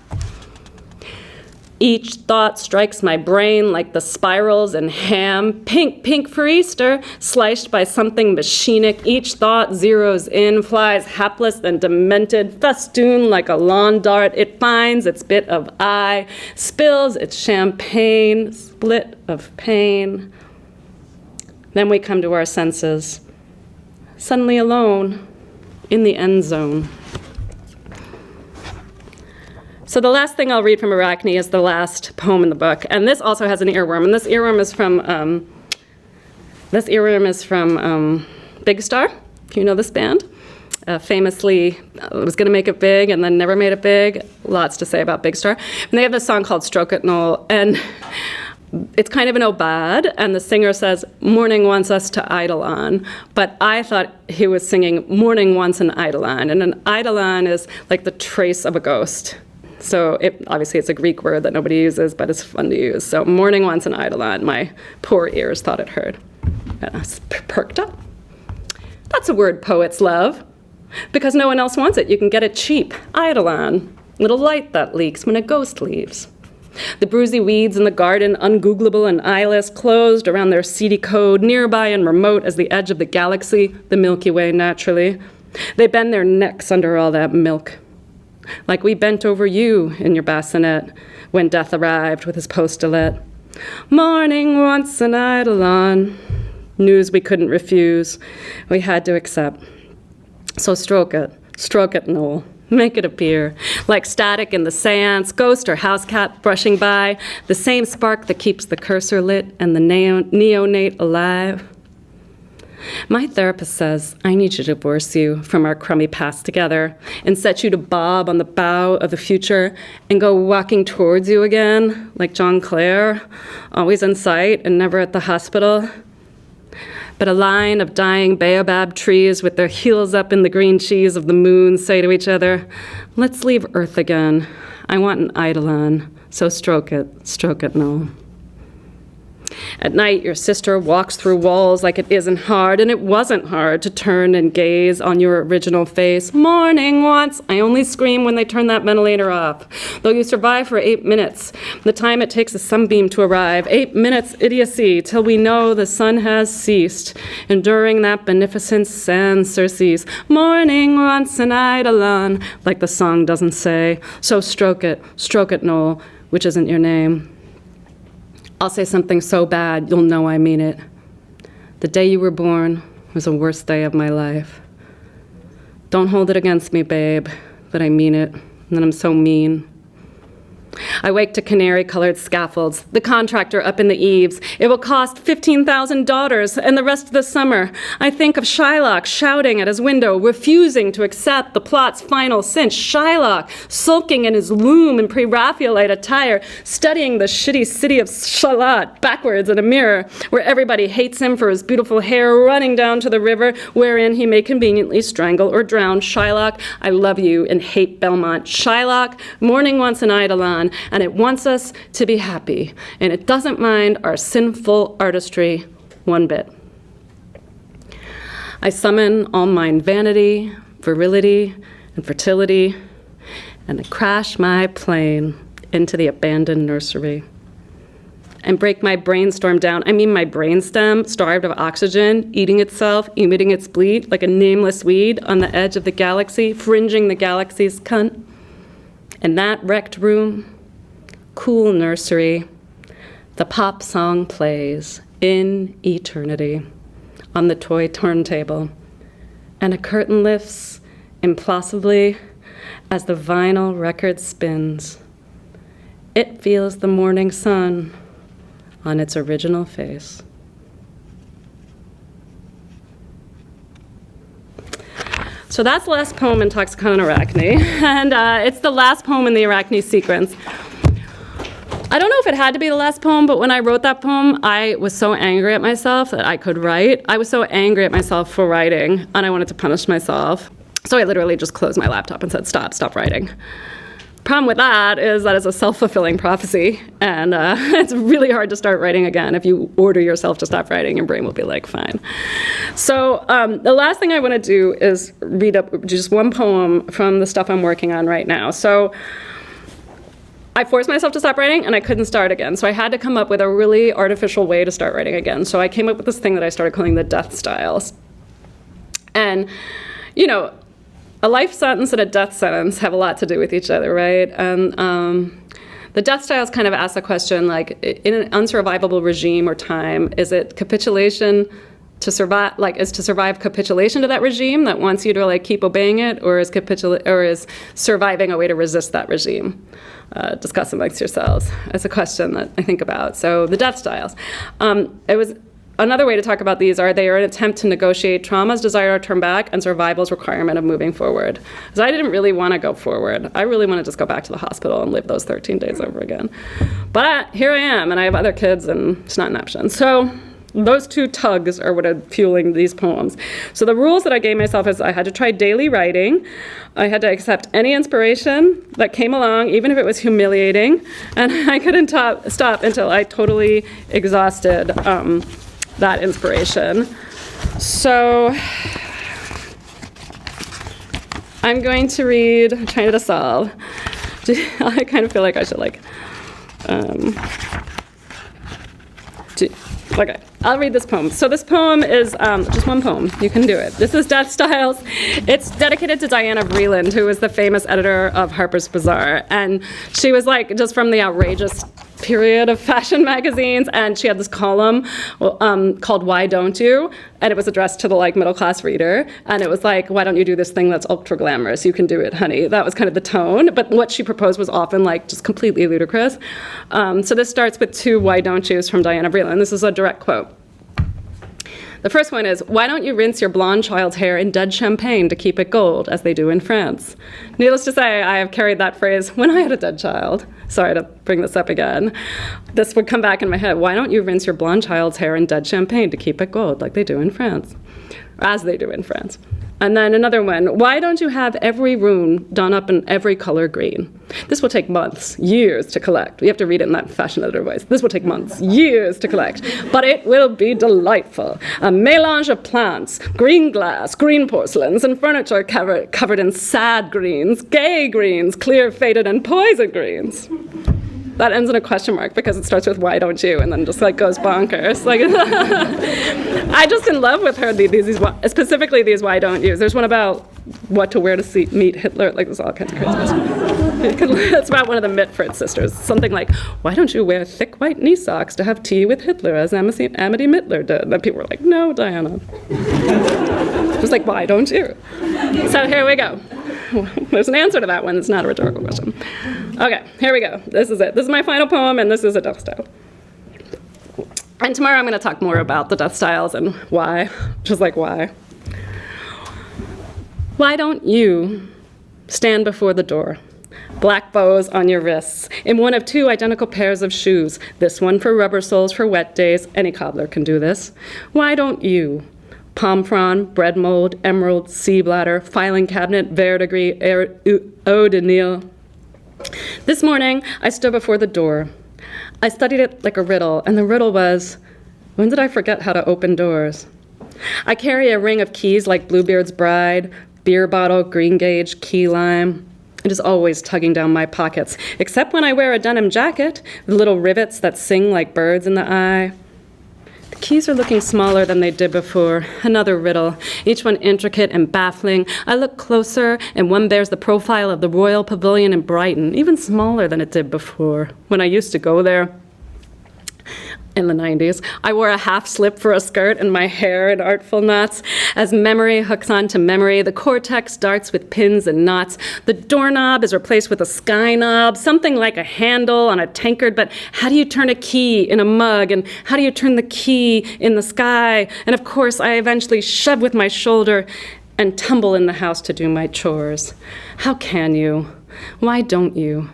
Each thought strikes my brain like the spirals in ham. Pink, pink for Easter, sliced by something machinic. Each thought zeroes in, flies hapless and demented, festooned like a lawn dart. It finds its bit of eye, spills its champagne, split of pain. Then we come to our senses, suddenly alone, in the end zone. So the last thing I'll read from Arachne is the last poem in the book, and this also has an earworm. And this earworm is from Big Star. If you know this band, famously was going to make it big and then never made it big. Lots to say about Big Star. And they have this song called "Stroke It, Noel," and it's kind of an obad, and the singer says, "Morning wants us to eidolon," but I thought he was singing "Morning wants an eidolon," and an eidolon is like the trace of a ghost. So obviously it's a Greek word that nobody uses, but it's fun to use. So morning wants an eidolon. My poor ears thought it heard. And I was perked up. That's a word poets love, because no one else wants it. You can get it cheap. Eidolon, little light that leaks when a ghost leaves. The bruisey weeds in the garden, ungooglable and eyeless, closed around their seedy code, nearby and remote as the edge of the galaxy, the Milky Way naturally. They bend their necks under all that milk. Like we bent over you in your bassinet when death arrived with his post-to-let. Morning wants an eidolon. News we couldn't refuse. We had to accept. So stroke it, Noel. Make it appear like static in the seance, ghost or house cat brushing by, the same spark that keeps the cursor lit and the neonate alive. My therapist says I need to divorce you from our crummy past together and set you to bob on the bow of the future and go walking towards you again, like John Clare, always in sight and never at the hospital. But a line of dying baobab trees with their heels up in the green cheese of the moon say to each other, let's leave Earth again. I want an eidolon, so stroke it, Noel. At night, your sister walks through walls like it isn't hard, and it wasn't hard to turn and gaze on your original face. Morning once. I only scream when they turn that ventilator off. Though you survive for 8 minutes, the time it takes a sunbeam to arrive. 8 minutes idiocy till we know the sun has ceased, enduring that beneficent sans surcease. Morning once an eidolon, like the song doesn't say. So stroke it, Noel, which isn't your name. I'll say something so bad, you'll know I mean it. The day you were born was the worst day of my life. Don't hold it against me, babe, but I mean it, and that I'm so mean. I wake to canary-colored scaffolds, the contractor up in the eaves. It will cost $15,000, and the rest of the summer, I think of Shylock shouting at his window, refusing to accept the plot's final cinch. Shylock, sulking in his loom in pre-Raphaelite attire, studying the shitty city of Shalott backwards in a mirror, where everybody hates him for his beautiful hair running down to the river, wherein he may conveniently strangle or drown. Shylock, I love you and hate Belmont. Shylock, morning once an eidolon, and it wants us to be happy, and it doesn't mind our sinful artistry one bit. I summon all mine vanity, virility, and fertility, and I crash my plane into the abandoned nursery and break my brainstorm down. I mean my brainstem, starved of oxygen, eating itself, emitting its bleat like a nameless weed on the edge of the galaxy, fringing the galaxy's cunt. In that wrecked room, cool nursery, the pop song plays in eternity on the toy turntable, and a curtain lifts implausibly as the vinyl record spins. It feels the morning sun on its original face. So that's the last poem in Toxicon and Arachne, and it's the last poem in the Arachne sequence. I don't know if it had to be the last poem, but when I wrote that poem, I was so angry at myself that I could write. I was so angry at myself for writing, and I wanted to punish myself. So I literally just closed my laptop and said, stop writing. Problem with that is that it's a self-fulfilling prophecy, and it's really hard to start writing again. If you order yourself to stop writing, your brain will be like, fine. So the last thing I want to do is read up just one poem from the stuff I'm working on right now. So I forced myself to stop writing, and I couldn't start again. So I had to come up with a really artificial way to start writing again. So I came up with this thing that I started calling the death styles. And, you know, a life sentence and a death sentence have a lot to do with each other, right? And the death styles kind of ask the question, like, in an unsurvivable regime or time, is it capitulation to survive, like, is to survive capitulation to that regime that wants you to, like, keep obeying it, or is surviving a way to resist that regime? Discuss amongst yourselves. It's a question that I think about. So the death styles. Another way to talk about these they are an attempt to negotiate trauma's desire to turn back and survival's requirement of moving forward. Because I didn't really want to go forward. I really want to just go back to the hospital and live those 13 days over again. But here I am, and I have other kids, and it's not an option. So those two tugs are what are fueling these poems. So the rules that I gave myself is I had to try daily writing. I had to accept any inspiration that came along, even if it was humiliating. And I couldn't stop until I totally exhausted that inspiration. So I'm going to read, I'm trying to solve. I kind of feel like I should okay, I'll read this poem. So this poem is just one poem. You can do it. This is Death Styles. It's dedicated to Diana Vreeland, who was the famous editor of Harper's Bazaar. And she was like, just from the outrageous period of fashion magazines, and she had this column called Why Don't You? And it was addressed to the like middle class reader, and it was like, why don't you do this thing that's ultra glamorous? You can do it, honey. That was kind of the tone, but what she proposed was often like just completely ludicrous. So this starts with two Why Don't Yous from Diana Vreeland. This is a direct quote. The first one is, why don't you rinse your blonde child's hair in dead champagne to keep it gold, as they do in France? Needless to say, I have carried that phrase when I had a dead child. Sorry to bring this up again. This would come back in my head. Why don't you rinse your blonde child's hair in dead champagne to keep it gold, like they do in France? As they do in France. And then another one, why don't you have every room done up in every color green? This will take months, years to collect. You have to read it in that fashion editor voice. This will take months, years to collect, but it will be delightful. A mélange of plants, green glass, green porcelains, and furniture covered in sad greens, gay greens, clear faded and poison greens. That ends in a question mark because it starts with why don't you and then just like goes bonkers. Like I just in love with her, these specifically these why don't yous. There's one about what to wear to meet Hitler. Like there's all kinds of crazy stuff. It's about one of the Mitford sisters. Something like, why don't you wear thick white knee socks to have tea with Hitler as Amity Mittler did? And people were like, no, Diana. Just like, why don't you? So here we go. There's an answer to that one. It's not a rhetorical question. Okay, here we go. This is it. This is my final poem, and this is a death style. And tomorrow I'm going to talk more about the death styles and why. Just like why. Why don't you stand before the door? Black bows on your wrists, in one of two identical pairs of shoes. This one for rubber soles for wet days. Any cobbler can do this. Why don't you? Palm frond, bread mold, emerald, sea bladder, filing cabinet, verdigris, eau de Nil. This morning, I stood before the door. I studied it like a riddle, and the riddle was, when did I forget how to open doors? I carry a ring of keys like Bluebeard's bride, beer bottle, green gauge, key lime. It is always tugging down my pockets, except when I wear a denim jacket with little rivets that sing like birds in the eye. The keys are looking smaller than they did before. Another riddle, each one intricate and baffling. I look closer, and one bears the profile of the Royal Pavilion in Brighton, even smaller than it did before. When I used to go there, in the 90s, I wore a half slip for a skirt and my hair in artful knots. As memory hooks onto memory, the cortex darts with pins and knots. The doorknob is replaced with a sky knob, something like a handle on a tankard, but how do you turn a key in a mug, and how do you turn the key in the sky? And of course, I eventually shove with my shoulder and tumble in the house to do my chores. How can you? Why don't you?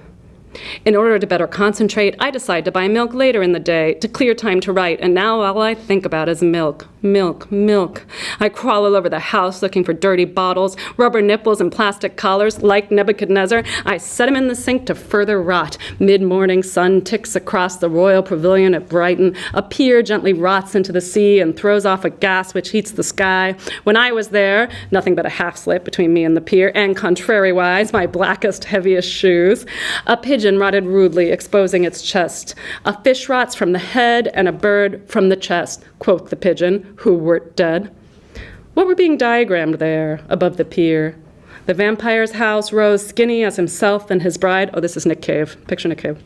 In order to better concentrate, I decide to buy milk later in the day to clear time to write, and now all I think about is milk, milk, milk. I crawl all over the house looking for dirty bottles, rubber nipples, and plastic collars. Like Nebuchadnezzar, I set them in the sink to further rot. Mid-morning sun ticks across the Royal Pavilion at Brighton. A pier gently rots into the sea and throws off a gas which heats the sky. When I was there, nothing but a half slip between me and the pier, and contrariwise, my blackest, heaviest shoes. A pigeon rotted rudely, exposing its chest. A fish rots from the head, and a bird from the chest, quoth the pigeon, who wert dead. What were being diagrammed there, above the pier? The vampire's house rose skinny as himself and his bride. Oh, this is Nick Cave. Picture Nick Cave.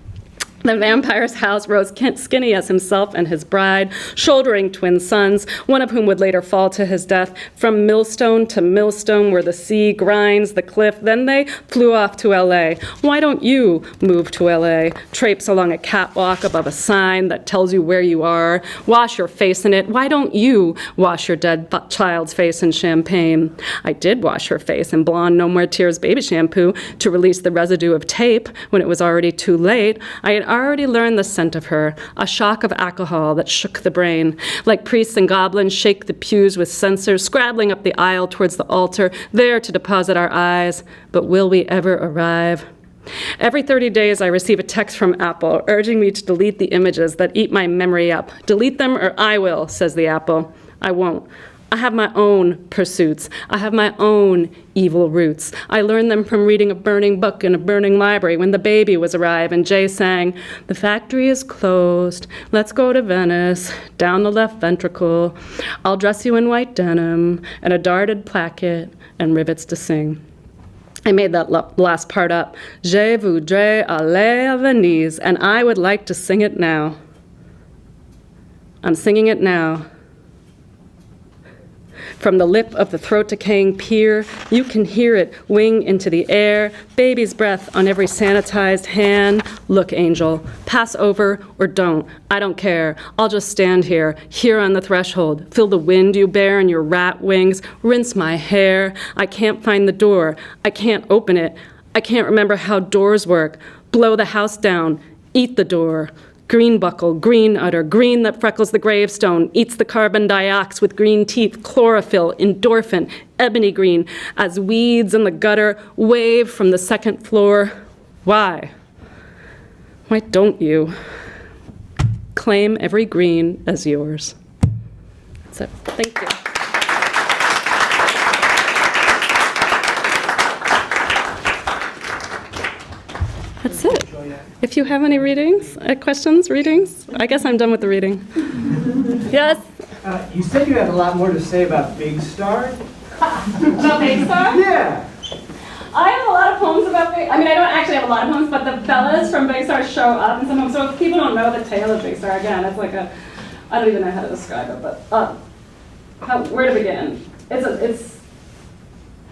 The vampire's house rose skinny as himself and his bride, shouldering twin sons, one of whom would later fall to his death, from millstone to millstone where the sea grinds the cliff. Then they flew off to L.A. Why don't you move to L.A., traipse along a catwalk above a sign that tells you where you are, wash your face in it? Why don't you wash your dead child's face in champagne? I did wash her face in blonde No More Tears baby shampoo to release the residue of tape when it was already too late. I had already learned the scent of her, a shock of alcohol that shook the brain. Like priests and goblins shake the pews with censers, scrabbling up the aisle towards the altar, there to deposit our eyes. But will we ever arrive? Every 30 days, I receive a text from Apple urging me to delete the images that eat my memory up. Delete them or I will, says the Apple. I won't. I have my own pursuits. I have my own evil roots. I learned them from reading a burning book in a burning library when the baby was arrived and Jay sang, "The factory is closed. Let's go to Venice. Down the left ventricle. I'll dress you in white denim and a darted placket and rivets to sing." I made that last part up. Je voudrais aller à Venise, and I would like to sing it now. I'm singing it now. From the lip of the throat-decaying pier, you can hear it wing into the air, baby's breath on every sanitized hand. Look, angel, pass over or don't. I don't care. I'll just stand here on the threshold. Feel the wind you bear in your rat wings. Rinse my hair. I can't find the door. I can't open it. I can't remember how doors work. Blow the house down. Eat the door. Green buckle, green udder, green that freckles the gravestone, eats the carbon dioxide with green teeth, chlorophyll, endorphin, ebony green, as weeds in the gutter wave from the second floor. Why? Why don't you claim every green as yours? So, thank you. That's it. If you have any readings, questions, readings, I guess I'm done with the reading. Yes? You said you had a lot more to say about Big Star. About Big Star? Yeah. I have a lot of poems about Big, I mean, I don't actually have a lot of poems, but the fellas from Big Star show up in some poems. So if people don't know the tale of Big Star, again, it's like I don't even know how to describe it, but where to begin?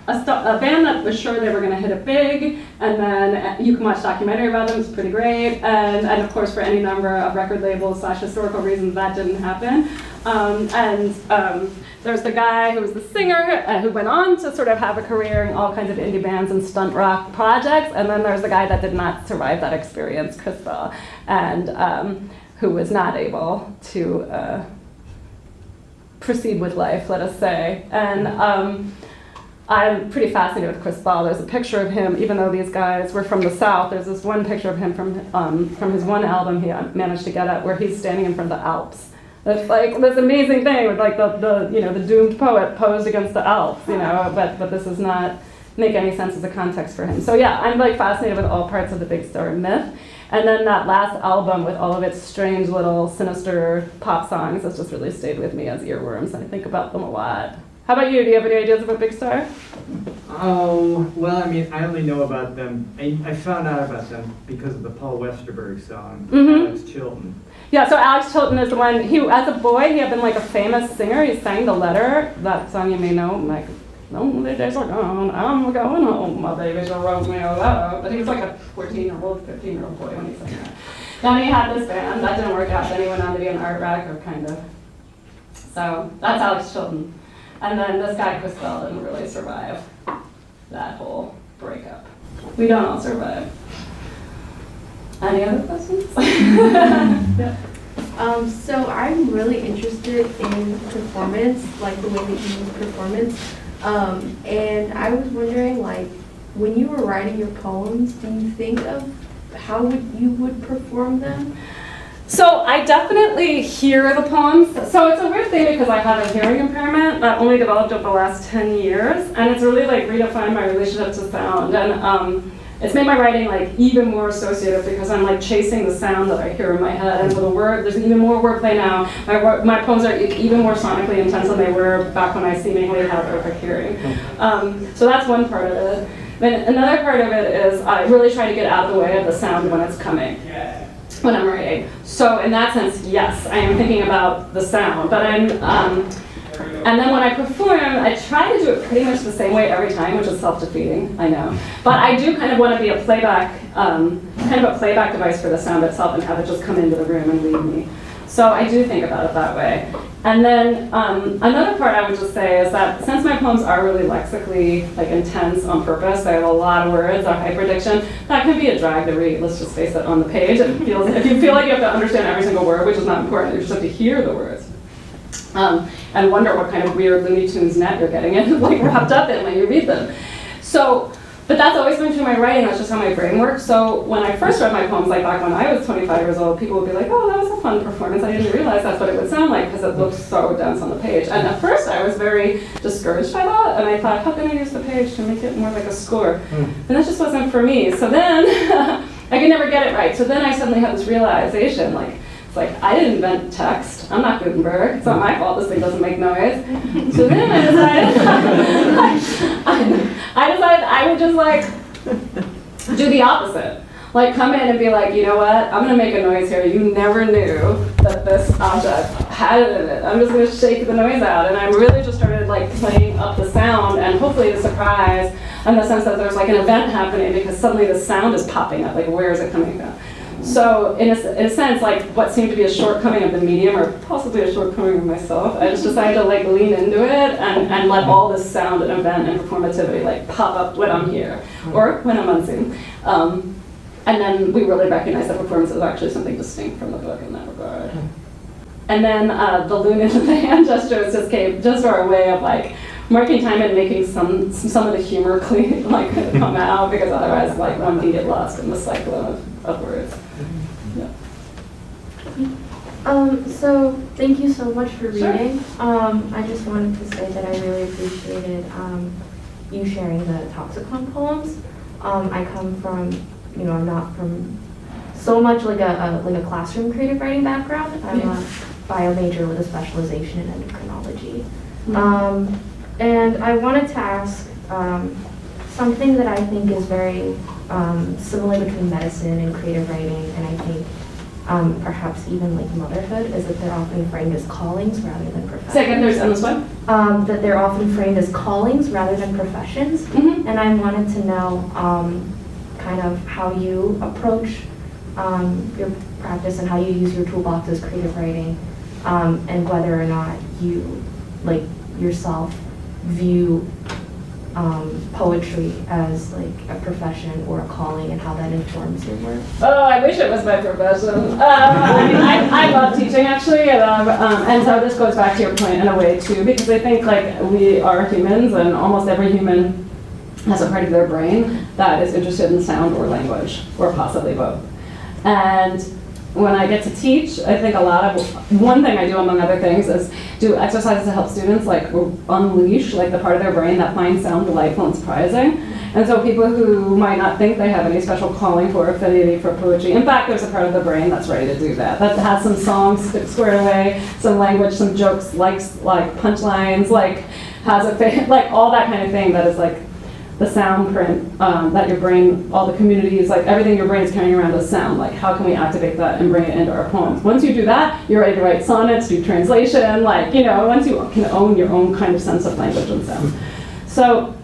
It's a band that was sure they were going to hit it big, and then you can watch a documentary about them, it's pretty great, and of course for any number of record labels / historical reasons that didn't happen. There's the guy who was the singer who went on to sort of have a career in all kinds of indie bands and stunt rock projects, and then there's the guy that did not survive that experience, Chris Bell, and who was not able to proceed with life, let us say. And I'm pretty fascinated with Chris Ball. There's a picture of him, even though these guys were from the South, there's this one picture of him from his one album he managed to get at where he's standing in front of the Alps. It's like this amazing thing with like the doomed poet posed against the Alps, but this does not make any sense as a context for him. So yeah, I'm like fascinated with all parts of the Big Star myth. And then that last album with all of its strange little sinister pop songs has just really stayed with me as earworms. I think about them a lot. How about you? Do you have any ideas about Big Star? Oh, well, I mean, I only know about them. I found out about them because of the Paul Westerberg song, Alex Chilton. Yeah, so Alex Chilton is the one, as a boy, he had been like a famous singer. He sang The Letter, that song you may know, like, lonely days are gone, I'm going home, my baby just wrote me a letter. But he was like a 14-year-old, 15-year-old boy when he sang that. Then he had this band, that didn't work out, then he went on to be an art writer, kind of. So, that's Alex Chilton. And then this guy, Chris Bell, didn't really survive that whole breakup. We don't all survive. Any other questions? Yeah. So I'm really interested in performance, like the way that you use performance. And I was wondering, like, when you were writing your poems, do you think of how you would perform them? So I definitely hear the poems. So it's a weird thing because I have a hearing impairment that only developed over the last 10 years, and it's really like redefined my relationship to sound. And it's made my writing like even more associative because I'm like chasing the sound that I hear in my head. And with a word, there's even more wordplay now. My poems are even more sonically intense than they were back when I seemingly had perfect hearing. So that's one part of it. Then another part of it is I really try to get out of the way of the sound when it's coming, when I'm writing. So in that sense, yes, I am thinking about the sound, but and then when I perform, I try to do it pretty much the same way every time, which is self-defeating, I know. But I do kind of want to be a playback, kind of a playback device for the sound itself and have it just come into the room and lead me. So I do think about it that way. And then another part I would just say is that since my poems are really lexically like intense on purpose, they have a lot of words, a hyperdiction, that can be a drag to read, let's just face it, on the page. If you feel like you have to understand every single word, which is not important, you just have to hear the words. And wonder what kind of weird Looney Tunes net you're getting in, like wrapped up in when you read them. So, but that's always been true in my writing, that's just how my brain works. So when I first read my poems, like back when I was 25 years old, people would be like, oh, that was a fun performance. I didn't realize that's what it would sound like because it looks so dense on the page. And at first I was very discouraged by that, and I thought, how can I use the page to make it more like a score? And that just wasn't for me. So then, I could never get it right. So then I suddenly had this realization, like, it's like, I didn't invent text. I'm not Gutenberg. It's not my fault this thing doesn't make noise. So then I decided, I decided I would just like do the opposite. Like come in and be like, you know what? I'm gonna make a noise here. You never knew that this object had it in it. I'm just gonna shake the noise out. And I really just started like playing up the sound and hopefully the surprise and the sense that there's like an event happening because suddenly the sound is popping up, like where is it coming from? So in a sense, like what seemed to be a shortcoming of the medium, or possibly a shortcoming of myself, I just decided to like lean into it and let all this sound and event and performativity like pop up when I'm here or when I'm on Zoom. And then we really recognized that performance is actually something distinct from the book in that regard. And then the loon into the hand gestures just our way of like marking time and making some of the humor clean, like come out, because otherwise like one can get lost in the cycle of words. Yeah. So thank you so much for Sure. reading. I just wanted to say that I really appreciated you sharing the toxicon poems. I come from, I'm not from so much like a classroom creative writing background. I'm a bio major with a specialization in endocrinology. And I wanted to ask something that I think is very similar between medicine and creative writing, and I think perhaps even like motherhood, is that they're often framed as callings rather than professions. Second, there's on this one. That they're often framed as callings rather than professions. Mm-hmm. And I wanted to know kind of how you approach your practice and how you use your toolbox as creative writing, and whether or not you, like yourself, view poetry as like a profession or a calling, and how that informs your work. Oh, I wish it was my profession. I mean, I love teaching actually, and so this goes back to your point in a way too, because I think like we are humans, and almost every human has a part of their brain that is interested in sound or language, or possibly both. And when I get to teach, I think one thing I do among other things is do exercises to help students like unleash like the part of their brain that finds sound delightful and surprising. And so people who might not think they have any special calling for affinity for poetry, in fact there's a part of the brain that's ready to do that. That has some songs squared away, some language, some jokes, like punchlines, like has a like all that kind of thing that is like the sound print that your brain, all the communities, like everything your brain is carrying around as sound, like how can we activate that and bring it into our poems? Once you do that, you're ready to write sonnets, do translation, like, once you can own your own kind of sense of language and sound. So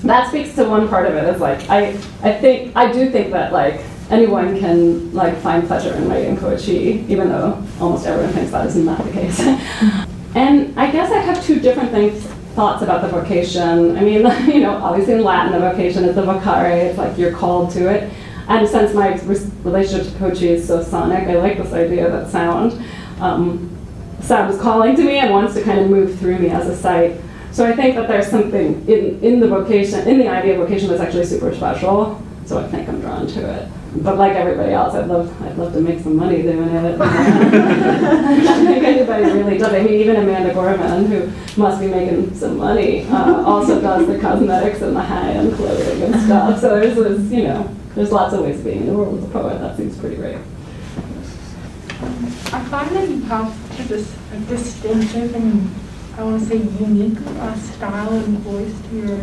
that speaks to one part of it, is like, I do think that like anyone can like find pleasure in writing poetry, even though almost everyone thinks that is not the case. And I guess I have two different thoughts about the vocation. I mean, obviously in Latin, the vocation is the vocare, it's like you're called to it. And since my relationship to poetry is so sonic, I like this idea that sound is calling to me and wants to kind of move through me as a sight. So I think that there's something in the vocation, in the idea of vocation, that's actually super special. So I think I'm drawn to it. But like everybody else, I'd love to make some money doing it. I don't think anybody really does. I mean, even Amanda Gorman, who must be making some money, also does the cosmetics and the high-end clothing and stuff. So there's this, there's lots of ways of being in the world as a poet. That seems pretty great. I find that you have such a distinctive and, I want to say, unique style and voice to your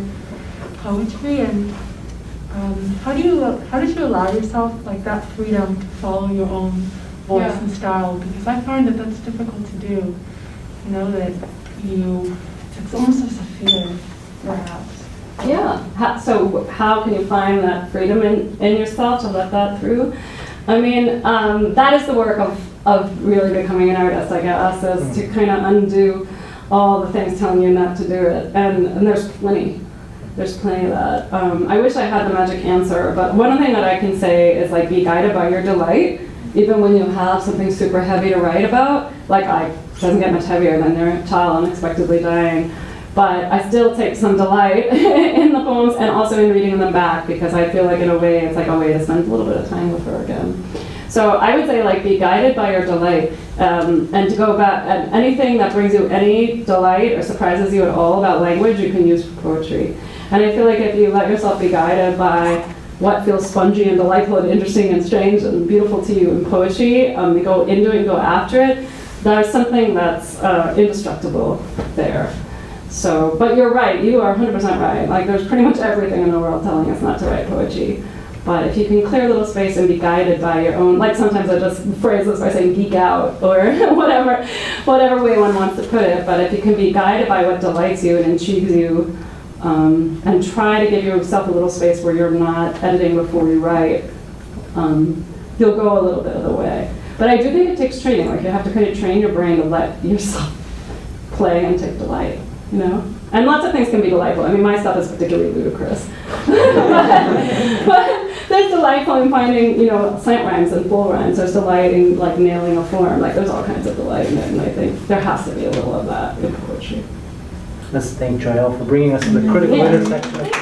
poetry, and how did you allow yourself like that freedom to follow your own voice and style? Because I find that that's difficult to do. That it's almost as a fear, perhaps. Yeah. So how can you find that freedom in yourself to let that through? I mean, that is the work of really becoming an artist, I guess, is to kind of undo all the things telling you not to do it. And there's plenty. There's plenty of that. I wish I had the magic answer, but one thing that I can say is like be guided by your delight, even when you have something super heavy to write about. Like it doesn't get much heavier than their child unexpectedly dying, but I still take some delight in the poems and also in reading them back, because I feel like in a way it's like a way to spend a little bit of time with her again. So I would say like be guided by your delight, and to go back, and anything that brings you any delight or surprises you at all about language you can use for poetry. And I feel like if you let yourself be guided by what feels spongy and delightful and interesting and strange and beautiful to you in poetry, you go into it and go after it, there's something that's indestructible there. So, but you're right, you are 100% right. Like there's pretty much everything in the world telling us not to write poetry. But if you can clear a little space and be guided by your own, like sometimes I just phrase this by saying geek out or whatever way one wants to put it, but if you can be guided by what delights you and intrigues you, and try to give yourself a little space where you're not editing before you write, you'll go a little bit of the way. But I do think it takes training, like you have to kind of train your brain to let yourself play and take delight, you know? And lots of things can be delightful. I mean, my stuff is particularly ludicrous. but there's delightful in finding, you know, slant rhymes and full rhymes. There's delight in, like, nailing a form. Like, there's all kinds of delight in it, and I think there has to be a little of that in poetry. Let's thank Joyelle for bringing us to the critical intersection of